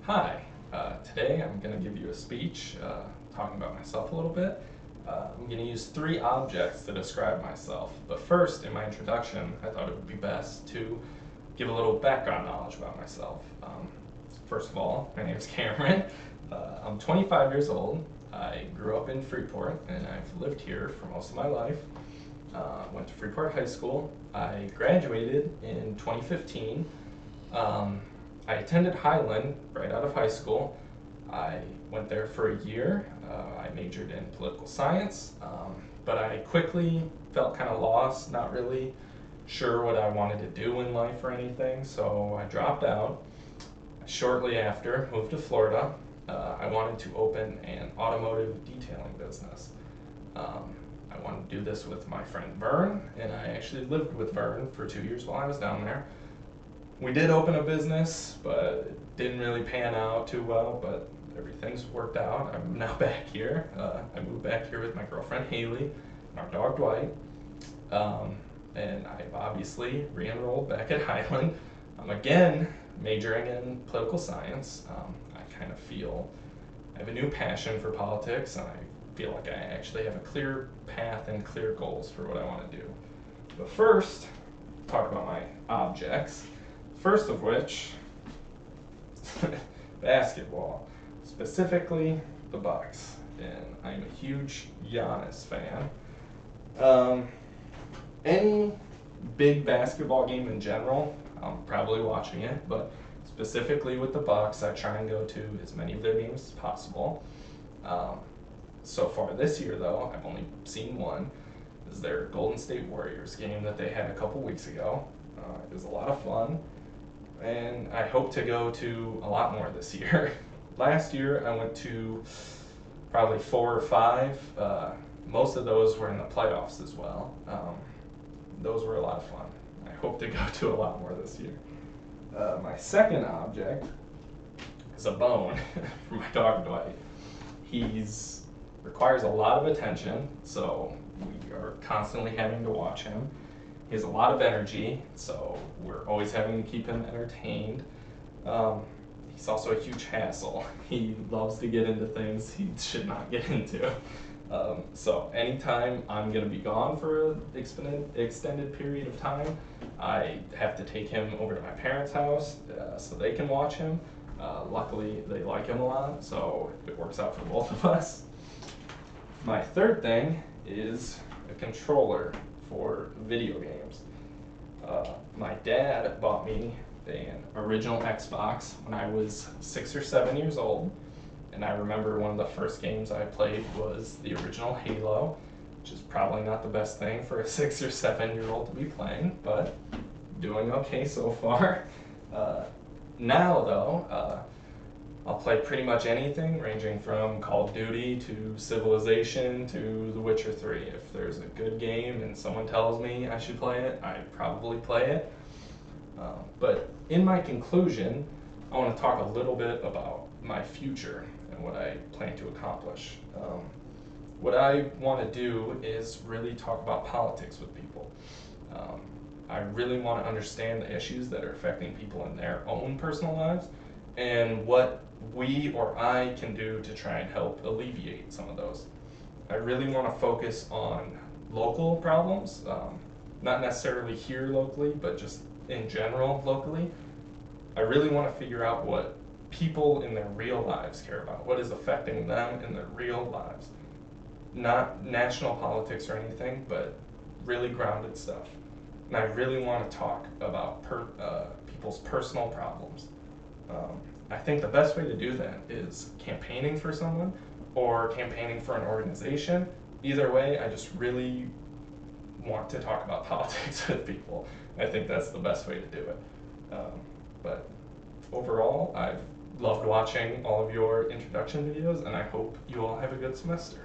Hi, today I'm going to give you a speech talking about myself a little bit. I'm going to use three objects to describe myself, but first, in my introduction, I thought it would be best to give a little background knowledge about myself. First of all, my name is Cameron. I'm 25 years old. I grew up in Freeport, and I've lived here for most of my life. Went to Freeport High School. I graduated in 2015. I attended Highland right out of high school. I went there for a year. I majored in political science, but I quickly felt kind of lost, not really sure what I wanted to do in life or anything, so I dropped out. Shortly after, moved to Florida. I wanted to open an automotive detailing business. I wanted to do this with my friend Vern, and I actually lived with Vern for 2 years while I was down there. We did open a business, but it didn't really pan out too well, but everything's worked out. I'm now back here. I moved back here with my girlfriend Haley and our dog Dwight. And I've obviously re-enrolled back at Highland. I'm again majoring in political science. I kind of feel I have a new passion for politics, and I feel like I actually have a clear path and clear goals for what I want to do. But first, talk about my objects. First of which, basketball, specifically the Bucks, and I'm a huge Giannis fan. Any big basketball game in general, I'm probably watching it, but specifically with the Bucks, I try and go to as many of their games as possible. So far this year, though, I've only seen one. Is their Golden State Warriors game that they had a couple weeks ago. It was a lot of fun, and I hope to go to a lot more this year. Last year I went to probably 4 or 5. Most of those were in the playoffs as well. Those were a lot of fun. I hope to go to a lot more this year. My second object is a bone for my dog Dwight. He's requires a lot of attention, so we are constantly having to watch him. He has a lot of energy, so we're always having to keep him entertained. He's also a huge hassle. He loves to get into things he should not get into. So anytime I'm going to be gone for an extended period of time, I have to take him over to my parents' house so they can watch him. Luckily, they like him a lot, so it works out for both of us. My third thing is a controller for video games. My dad bought me an original Xbox when I was 6 or 7 years old, and I remember one of the first games I played was the original Halo, which is probably not the best thing for a 6 or 7-year-old to be playing, but doing okay so far. Now though, I'll play pretty much anything, ranging from Call of Duty to Civilization to The Witcher 3. If there's a good game and someone tells me I should play it, I'd probably play it. But in my conclusion, I want to talk a little bit about my future and what I plan to accomplish. What I want to do is really talk about politics with people. I really want to understand the issues that are affecting people in their own personal lives and what we or I can do to try and help alleviate some of those. I really want to focus on local problems, not necessarily here locally, but just in general locally. I really want to figure out what people in their real lives care about, what is affecting them in their real lives. Not national politics or anything, but really grounded stuff. And I really want to talk about people's personal problems. I think the best way to do that is campaigning for someone or campaigning for an organization. Either way, I just really want to talk about politics with people. I think that's the best way to do it. But overall, I've loved watching all of your introduction videos, and I hope you all have a good semester.